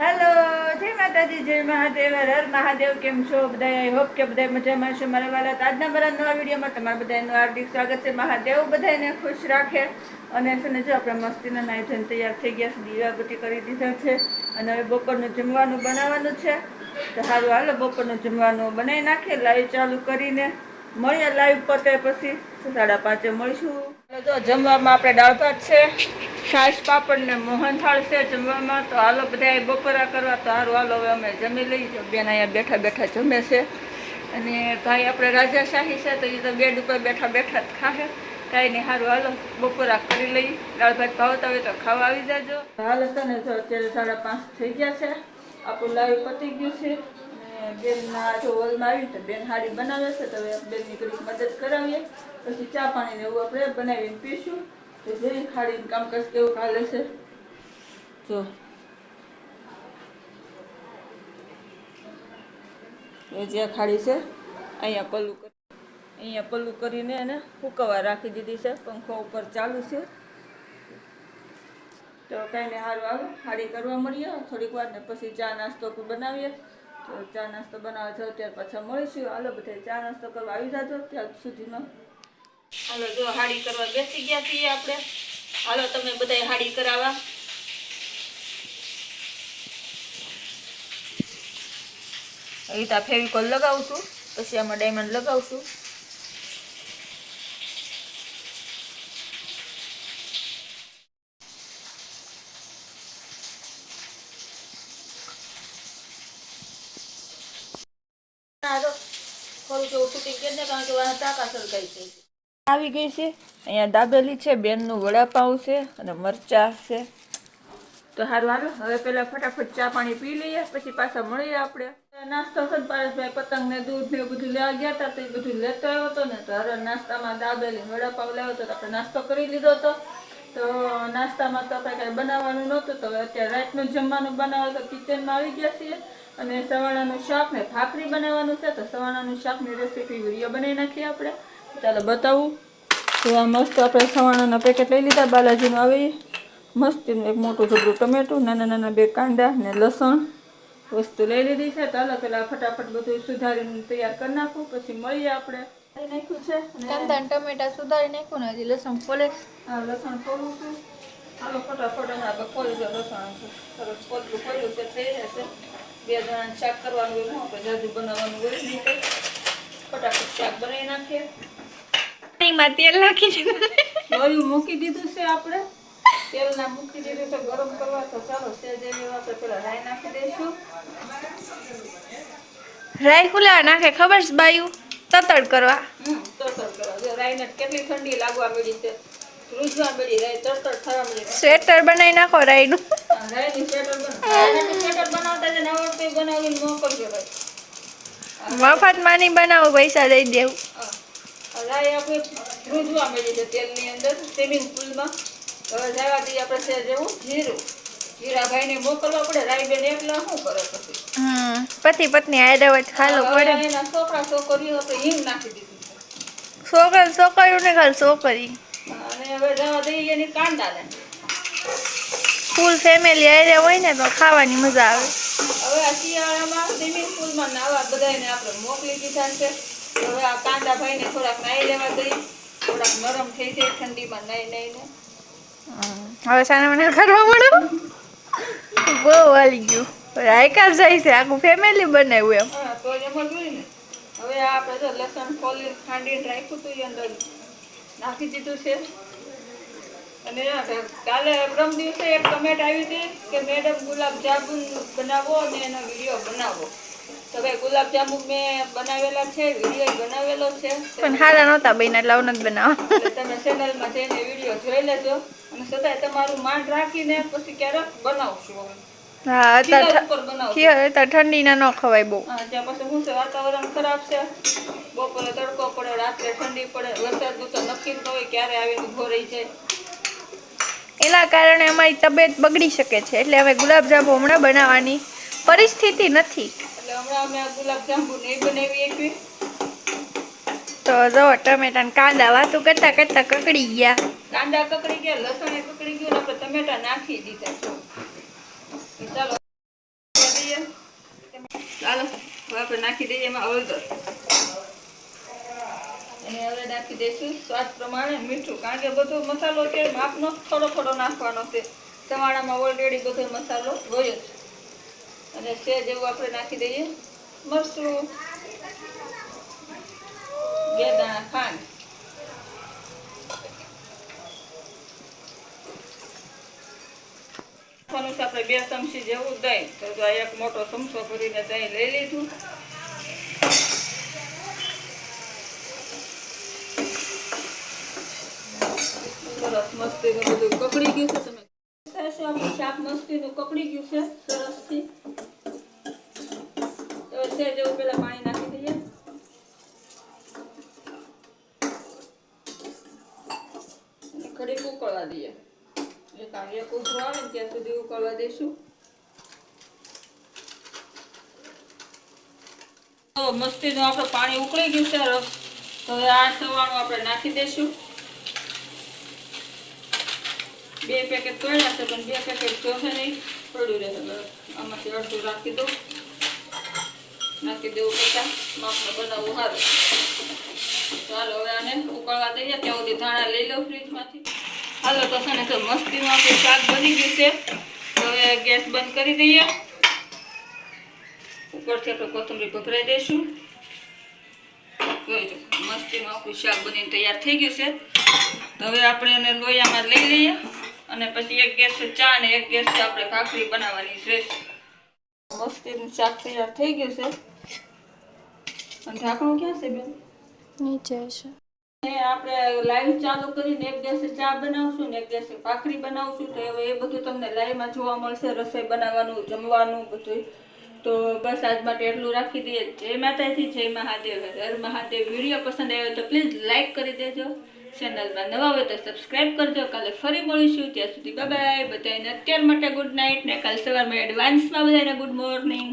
Hello, જય માતાજી, જય મહાદેવ, હર મહાદેવ. કેમ છો બધા? આઈ હોપ કે બધા મજામાં છો. મારા વાલા આજના મારા નવા વિડીયોમાં તમારા બધાનું હાર્દિક સ્વાગત છે. મહાદેવ બધાને ખુશ રાખે. અને છે ને, જો આપણે મસ્તીના નાઈ ધોઈને તૈયાર થઈ ગયા છે, દીવાબત્તી કરી દીધા છે અને હવે બપોરનું જમવાનું બનાવવાનું છે. તો સારું, હાલો બપોરનું જમવાનું બનાવી નાખીએ. લાઈવ ચાલુ કરીને મળીએ. લાઈવ પતે પછી 5:30 મળીશું. જો જમવામાં આપણે દાળ ભાત છે, છાશ પાપડ ને મોહનથાળ છે જમવામાં. તો હાલો બધા બપોરા કરવા. તો સારું, હાલો હવે અમે જમી લઈએ. બેન અહીંયા બેઠા બેઠા જમે છે અને ભાઈ આપણે રાજાશાહી છે તો એ તો બેડ ઉપર બેઠા બેઠા જ ખાશે. કાંઈ નહીં, સારું હાલો બપોરા કરી લઈ. દાળ ભાત ભાવતા હોય તો ખાવા આવી જાજો. હાલ છે ને, તો અત્યારે 5:30 થઈ ગયા છે. આપણું લાઈવ પતી ગયું છે. બેનના જો હોલમાં આવી તો બેન હાડી બનાવે છે, તો હવે બેનની ઘડીક મદદ કરાવીએ. પછી ચા પાણી ને એવું આપણે બનાવીને પીશું. તો જે ખાડીને કામકાજ કેવું ચાલે છે જો. એ જે ખાડી છે અહીંયા પલ્લું કરીને એને હુકવવા રાખી દીધી છે. પંખો ઉપર ચાલુ છે. તો કાંઈ ને, સારું આવે હાડી કરવા મળીએ થોડીક વાર ને પછી ચા નાસ્તો બનાવીએ. તો ચા નાસ્તો બનાવવા જાવ ત્યાર પાછા મળીશું. હાલો બધા ચા નાસ્તો કરવા આવી જાજો ત્યાં સુધીમાં. હાલો જો હાડી કરવા બેસી ગયા છીએ આપણે. હાલો તમે બધા હાડી કરાવવા. રીતા ફેવિકોલ લગાવશું, પછી આમાં ડાયમંડ લગાવશું. આવી ગઈ છે. અહીંયા દાબેલી છે, બેનનું વડાપાઉં છે અને મરચાં છે. તો સારું, હાલો હવે પેલા ફટાફટ ચા પાણી પી લઈએ, પછી પાછા મળીએ આપણે. નાસ્તો છે, પારસભાઈ પતંગ ને દૂધ ને એવું બધું લેવા ગયા હતા તો એ બધું લેતો આવ્યો હતો ને. તો હવે નાસ્તામાં દાબેલી વડાપાઉં લાવ્યો હતો તો આપણે નાસ્તો કરી લીધો હતો. તો નાસ્તામાં તો આપણે કાંઈ બનાવવાનું નહોતું. તો અત્યારે રાતનું જમવાનું બનાવવા તો કિચનમાં આવી ગયા છીએ. અને સવાણાનું શાક ને ભાખરી બનાવવાનું છે. તો સવાણાનું શાકની રેસીપી વિડીયો બનાવી નાખીએ આપણે. ચાલો બતાવું. તો આ મસ્ત આપણે સવાણાના પેકેટ લઈ લીધા બાલાજીનું. આવી મસ્તીનું એક મોટું જબરું ટમેટું, નાના નાના 2 કાંદા ને લસણ વસ્તુ લઈ લીધી છે. ચાલો પેલા ફટાફટ બધું સુધારીને તૈયાર કરી નાખું, પછી મળીએ આપણે. નાખ્યું છે કાંદા ટમેટા સુધારી નાખ્યું ને હજી લસણ ફોલે. હા, લસણ ફોલું છું. હાલો ફટાફટ હમણાં ફોલી દો લસણ. સરસ ફોલું ફોલ્યું છે, થઈ જશે. 2 જણાને શાક કરવાનું હોય, આપણે જાજુ બનાવવાનું હોય નહીં. ફટાફટ શાક બનાવી નાખીએ. પાણીમાં તેલ નાખી દીધું, લોહી મૂકી દીધું છે આપણે. તેલ ના મૂકી દીધું છે ગરમ કરવા. તો ચાલો સેજ એવી આપણે પેલા રાઈ નાખી દઈશું. રાઈ ખુલા નાખે ખબર છે બાયું? તતડ કરવા. તતડ કરવા. જો રાઈને કેટલી ઠંડી લાગવા મળી છે, રૂજવા મળી. રાઈ તતડ થવા મળી. સ્વેટર બનાવી નાખો રાઈનું. રાઈની સ્વેટર બનાવતા જ આવડતું બનાવીને મોકલજો ભાઈ. મફતમાં નહીં બનાવો, પૈસા દઈ દેવું. રાઈ આપણે રૂજવા મળી છે તેલની અંદર સ્વિમિંગ પુલમાં. હવે જવા દઈએ આપણે છે જેવું જીરું. જીરાભાઈને મોકલવા પડે. રાઈ બેન એકલા શું કરે પછી? પતિ પત્ની આયરાવત ખાલો પડે. એના છોકરા છોકરીઓ આપણે હિંગ નાખી દીધું છે. છોકરીઓ ને ખાલી છોકરી. અને હવે જવા દઈએ એની કાંદાને. ફૂલ ફેમિલી આયરા હોય ને તો ખાવાની મજા આવે. હવે આ શિયાળામાં સ્વિમિંગ પુલમાં નાવા બધાને આપણે મોકલી દીધા છે. હવે આ કાંદા ભાઈને થોડાક નાઈ લેવા દઈ. થોડાક નરમ થઈ જાય ઠંડીમાં નાઈને. હવે સાના મને કરવા મળો. બહુ વાલી ગયું. આયકા જાય છે, આખું ફેમિલી બનાવ્યું એમ. હા, તો એમ જ હોય ને. હવે આપણે જો લસણ ફોલી ખાંડીને રાખ્યું હતું એ અંદર નાખી દીધું છે. અને કાલે પ્રમ દિવસે એક કમેન્ટ આવી હતી કે મેડમ ગુલાબ જામુન બનાવો અને એનો વિડીયો બનાવો. તો ભાઈ ગુલાબ જામુન મેં બનાવેલા છે, વિડીયો બનાવેલો છે. પણ હારા નહોતા બન્યા એટલે નથી બનાવવા. તમે ચેનલમાં જઈને વિડીયો જોઈ લેજો. અને છતાંય તમારું માન રાખીને પછી ક્યારેક બનાવશું. હા, અત્યારે ઠંડીના ન ખવાય બહુ. હા, ત્યાં પછી શું છે, વાતાવરણ ખરાબ છે. બપોરે તડકો પડે, રાત્રે ઠંડી પડે. વરસાદનું તો નક્કી ન હોય ક્યારે આવીને ઉભો રહી જાય. એના કારણે અમારી તબિયત બગડી શકે છે. એટલે હવે ગુલાબજાંબુ હમણાં બનાવવાની પરિસ્થિતિ નથી. એટલે હમણાં અમે ગુલાબજાંબુ નહીં બનાવી એકવી. તો જો ટમેટા ને કાંદા વાતું કરતા કરતા કકડી ગયા. કાંદા કકડી ગયા, લસણ કકડી ગયું, આપણે ટમેટા નાખી દીધા. ચાલો દઈએ એમાં હળદર અને હવે નાખી દઈશું સ્વાદ પ્રમાણે મીઠું, કારણ કે બધો મસાલો છે માપનો થોડો થોડો નાખવાનો છે. ચવાણામાં ઓલરેડી બધો મસાલો હોય જ. અને સેજ એવું આપણે નાખી દઈએ મરચું, 2 દાણા ખાંડ, આપણે 2 ચમચી જેવું દહીં. તો આ એક મોટો ચમચો ભરીને દહીં લઈ લીધું. સરસ મસ્તીનું બધું કકડી ગયું છે. તમે આપણું શાક મસ્તીનું કકડી ગયું છે સરસથી. તો સેજ એવું પેલા પાણી નાખી દઈએ. ઘડીક ઉકળવા દઈએ. એક ઉભરો આવે ને ત્યાં સુધી ઉકળવા દઈશું. તો મસ્તીનું આપણે પાણી ઉકળી ગયું છે. તો હવે આ સવાણું આપણે નાખી દઈશું. 2 પેકેટ તોડ્યા છે પણ 2 પેકેટ જોશે નહીં, પડ્યું રહે. આમાંથી અડધું રાખી દઉં. નાખી દેવું પછી માપનું બનાવવું સારું. ચાલો હવે આને ઉકળવા દઈએ. ત્યાં સુધી ધાણા લઈ લઉં ફ્રીજમાંથી. હાલો તો છે ને તો મસ્તીનું આપણું શાક બની ગયું છે. તો હવે ગેસ બંધ કરી દઈએ. ઉપરથી આપણે કોથમરી ભભરાઈ દઈશું. જોઈજો મસ્તીનું આપણું શાક બનીને તૈયાર થઈ ગયું છે. તો હવે આપણે એને લોયામાં લઈ લઈએ અને પછી એક ગેસ ચા અને એક ગેસ આપણે ભાખરી બનાવવાની રહેશે. મસ્તીનું શાક તૈયાર થઈ ગયું છે. અને ઢાંકણું ક્યાં છે બેન? નીચે છે. આપણે લાઈવ ચાલુ કરીને એક ગેસે ચા બનાવશું ને એક ગેસે ભાખરી બનાવશું. તો હવે એ બધું તમને લાઈવમાં જોવા મળશે, રસોઈ બનાવવાનું, જમવાનું બધું. તો બસ આજ માટે એટલું રાખી દઈએ. જય માતાજી, જય મહાદેવ, હર મહાદેવ. વિડીયો પસંદ આવ્યો તો પ્લીઝ લાઈક કરી દેજો. ચેનલમાં નવા હોય તો સબસ્ક્રાઈબ કરજો. કાલે ફરી મળીશું. ત્યાં સુધી બાય બાય. બધાને અત્યાર માટે ગુડ નાઇટ ને કાલે સવારમાં એડવાન્સમાં બધાને ગુડ મોર્નિંગ.